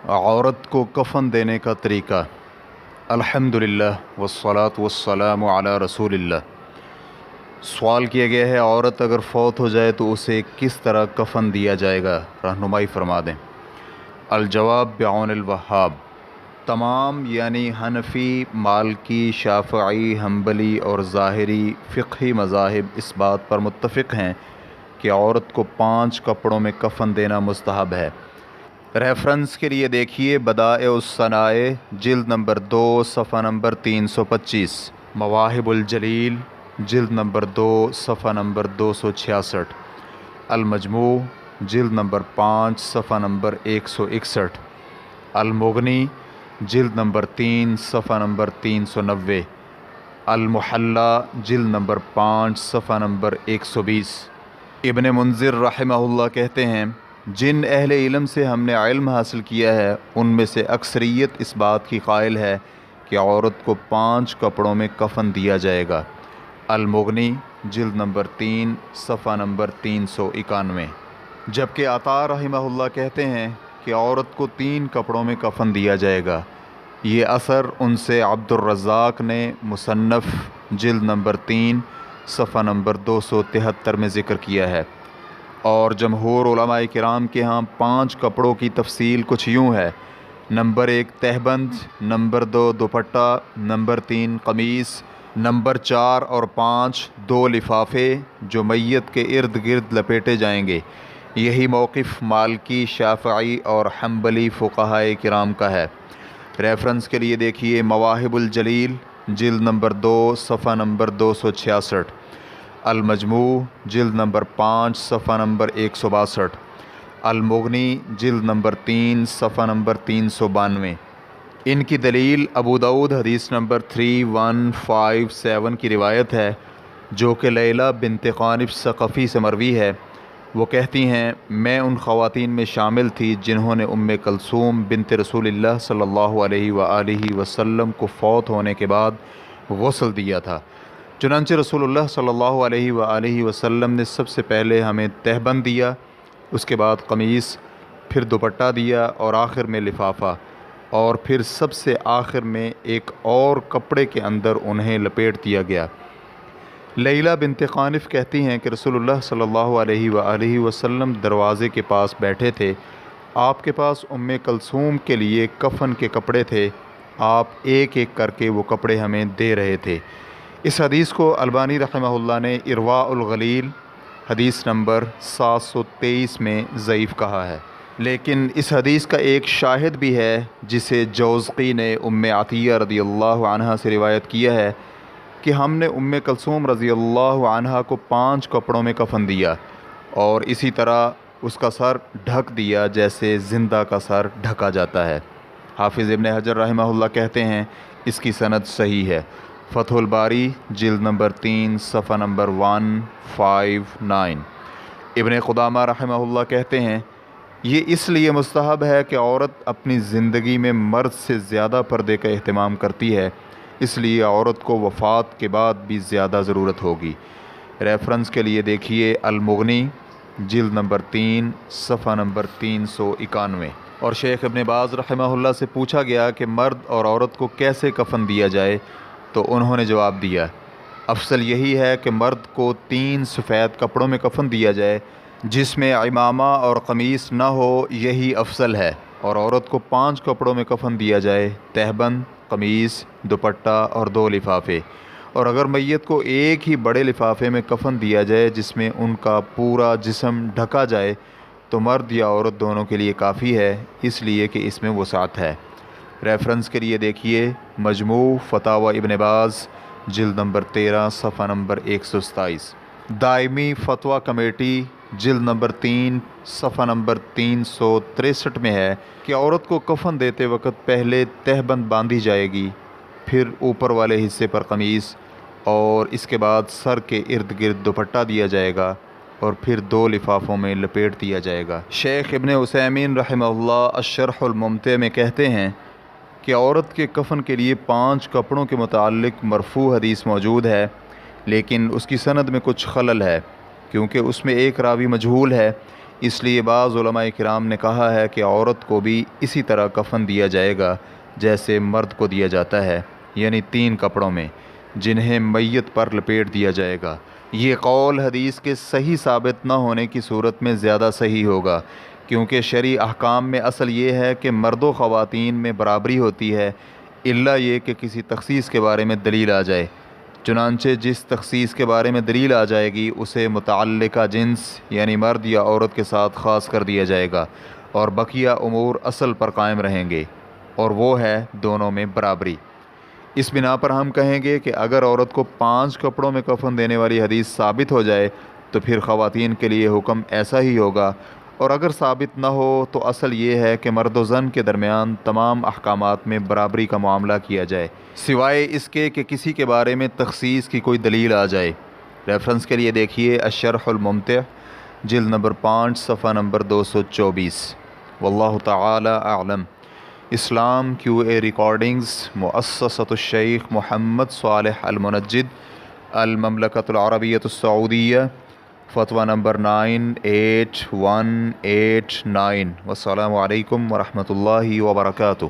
औरत को कफ़न देने का तरीका। अल्हम्दुलिल्लाह वस्सलातु वस्सलामु अला रसूलिल्लाह। सवाल किया गया है, औरत अगर फ़ौत हो जाए तो उसे किस तरह कफ़न दिया जाएगा, रहनुमाई फरमा दें। अल-जवाब बिऔनिल वहाब। तमाम यानी हनफ़ी, मालकी, शाफ़िई, हम्बली और ज़ाहिरी फ़िक़ही मज़ाहिब इस बात पर मुत्तफ़िक़ हैं कि औरत को 5 कपड़ों में कफ़न देना मुस्तहब है। रेफ़रेंस के लिए देखिए बदाए-उस-सनाए जिल्द नंबर 2 सफ़ा नंबर 325, मवाहिबुल जलील जिल्द नंबर 2 सफ़ा नंबर 266, अल-मजमू जिल्द नंबर 5 सफ़ा नंबर 161, अल-मुग़नी जिल्द नंबर 3 सफ़ा नंबर 390, अल-मुहल्ला जिल्द नंबर 5 सफ़ा नंबर 120। इब्न मुंज़िर रहमहुल्लाह कहते हैं, जिन अहले इल्म से हमने इल्म हासिल किया है उनमें से अक्सरियत इस बात की कायल है कि औरत को 5 कपड़ों में कफ़न दिया जाएगा। अल-मुग़नी जिल्द नंबर 3 सफ़ा नंबर 391। जबकि अता रहमहुल्लाह कहते हैं कि औरत को 3 कपड़ों में कफ़न दिया जाएगा। ये असर उनसे अब्दुर्रज़्ज़ाक़ ने मुसन्नफ़ जिल्द नंबर 3 सफ़ा नंबर 273 में ज़िक्र किया है। और जमहूर उलमाए किराम के यहाँ 5 कपड़ों की तफसील कुछ यूँ है। नंबर 1 तहबंद, नंबर 2 दुपट्टा, नंबर 3 कमीज़, नंबर 4 और 5 2 लिफाफे जो मैयत के इर्द गिर्द लपेटे जाएंगे। यही मौक़िफ़ मालकी, शाफ़िई और हम्बली फ़ुक़हाए किराम का है। रेफ़रेंस के लिए देखिए मवाहिबुल जलील जिल्द नंबर 2 सफ़ा नंबर 266, अल-मजमू जिल्द नंबर 5 सफ़ा नंबर 162, अल-मुग़नी जिल्द नंबर 3 सफ़ा नंबर 392। इनकी दलील अबू दाऊद हदीस नंबर 3157 की रिवायत है, जो कि लैला बिन्त क़ानिफ़ सक़फ़ी से मरवी है। वो कहती हैं, मैं उन ख़वातीन में शामिल थी जिन्होंने उम्मे कलसूम बिन्त रसूलिल्लाह सल्लल्लाहु अलैहि वआलिहि वसल्लम को फ़ौत होने के बाद गुस्ल दिया था। चुनांचे रसूलुल्लाह सल्लल्लाहु अलैहि वआलिहि वसल्लम ने सबसे पहले हमें तहबंद दिया, उसके बाद कमीज़, फिर दुपट्टा दिया और आखिर में लिफाफा, और फिर सबसे आखिर में एक और कपड़े के अंदर उन्हें लपेट दिया गया। लैला बिन्त क़ानिफ़ कहती हैं कि रसूलुल्लाह सल्लल्लाहु अलैहि वआलिहि वसल्लम दरवाज़े के पास बैठे थे। आपके पास उम्मे कलसूम के लिए कफ़न के कपड़े थे। आप एक एक करके वो कपड़े हमें दे रहे थे। इस हदीस को अलबानी रहमहुल्लाह ने इरवाउल गलील हदीस नंबर 723 में ज़ईफ़ कहा है। लेकिन इस हदीस का एक शाहिद भी है जिसे जौज़क़ी ने उम्मे अतिया रज़ियल्लाहु अन्हा से रिवायत किया है कि हमने उम्मे कलसूम रज़ियल्लाहु अन्हा को 5 कपड़ों में कफ़न दिया और इसी तरह उसका सर ढक दिया जैसे ज़िंदा का सर ढका जाता है। हाफिज़ इब्न हजर रहमहुल्लाह कहते हैं, इसकी सनद सही है। फ़तहुल बारी जिल्द नंबर 3 सफ़ा नंबर 159। इब्न क़ुदामा रहमहुल्लाह कहते हैं, ये इसलिए मुस्तहब है कि औरत अपनी ज़िंदगी में मर्द से ज़्यादा पर्दे का एहतमाम करती है, इसलिए औरत को वफ़ात के बाद भी ज़्यादा ज़रूरत होगी। रेफ़रेंस के लिए देखिए अल-मुग़नी जिल्द नंबर 3 सफ़ा नंबर 391। और शेख इब्न बाज़ रहमहुल्लाह से पूछा गया कि मर्द और औरत को कैसे कफ़न दिया जाए, तो उन्होंने जवाब दिया, अफसल यही है कि मर्द को 3 सफ़ेद कपड़ों में कफ़न दिया जाए जिसमें इमामा और कमीज़ न हो, यही अफसल है। और औरत को 5 कपड़ों में कफ़न दिया जाए, तहबंद, कमीज़, दुपट्टा और 2 लिफाफे। और अगर मैयत को एक ही बड़े लिफाफे में कफ़न दिया जाए जिसमें उनका पूरा जिस्म ढका जाए, तो मर्द या औरत दोनों के लिए काफ़ी है, इसलिए कि इसमें वसाअत है। रेफ़रेंस के लिए देखिए मजमू फ़तावा इब्न बाज़ जिल्द नंबर 13 सफ़ा नंबर 127। दायमी फ़तवा कमेटी जिल्द नंबर 3 सफ़ा नंबर 363 में है कि औरत को कफ़न देते वक्त पहले तहबंद बांधी जाएगी, फिर ऊपर वाले हिस्से पर कमीज़ और इसके बाद सर के इर्द गिर्द दुपट्टा दिया जाएगा और फिर 2 लिफाफों में लपेट दिया जाएगा। शेख इब्न उसैमीन रहमहुल्लाह अश-शरहुल मुमती में कहते हैं कि औरत के कफ़न के लिए 5 कपड़ों के मुताल्लिक़ मरफ़ू हदीस मौजूद है, लेकिन उसकी सनद में कुछ खलल है क्योंकि उसमें एक रावी मजहूल है। اس لیے بعض علماء کرام نے کہا ہے کہ عورت کو بھی اسی طرح کفن دیا جائے گا جیسے مرد کو دیا جاتا ہے، یعنی 3 کپڑوں میں، جنہیں میت پر لپیٹ دیا جائے گا۔ یہ قول حدیث کے صحیح ثابت نہ ہونے کی صورت میں زیادہ صحیح ہوگا، کیونکہ شرعی احکام میں اصل یہ ہے کہ مرد و خواتین میں برابری ہوتی ہے، الا یہ کہ کسی تخصیص کے بارے میں دلیل آ جائے۔ چنانچہ جس تخصیص کے بارے میں دلیل آ جائے گی اسے متعلقہ جنس یعنی مرد یا عورت کے ساتھ خاص کر دیا جائے گا، اور بقیہ امور اصل پر قائم رہیں گے، اور وہ ہے دونوں میں برابری۔ اس بنا پر ہم کہیں گے کہ اگر عورت کو 5 کپڑوں میں کفن دینے والی حدیث ثابت ہو جائے تو پھر خواتین کے لیے حکم ایسا ہی ہوگا، اور اگر ثابت نہ ہو تو اصل یہ ہے کہ مرد و زن کے درمیان تمام احکامات میں برابری کا معاملہ کیا جائے، سوائے اس کے کہ کسی کے بارے میں تخصیص کی کوئی دلیل آ جائے۔ ریفرنس کے لیے دیکھیے الشرح الممتع، جلد نمبر 5 صفحہ نمبر 224۔ واللہ تعالی اعلم۔ اسلام کیو اے ریکارڈنگز، مؤسسۃ الشیخ محمد صالح المنجد، المملکۃ العربیۃ السعودیہ، فتویٰ نمبر 98189۔ والسلام علیکم ورحمۃ اللہ وبرکاتہ۔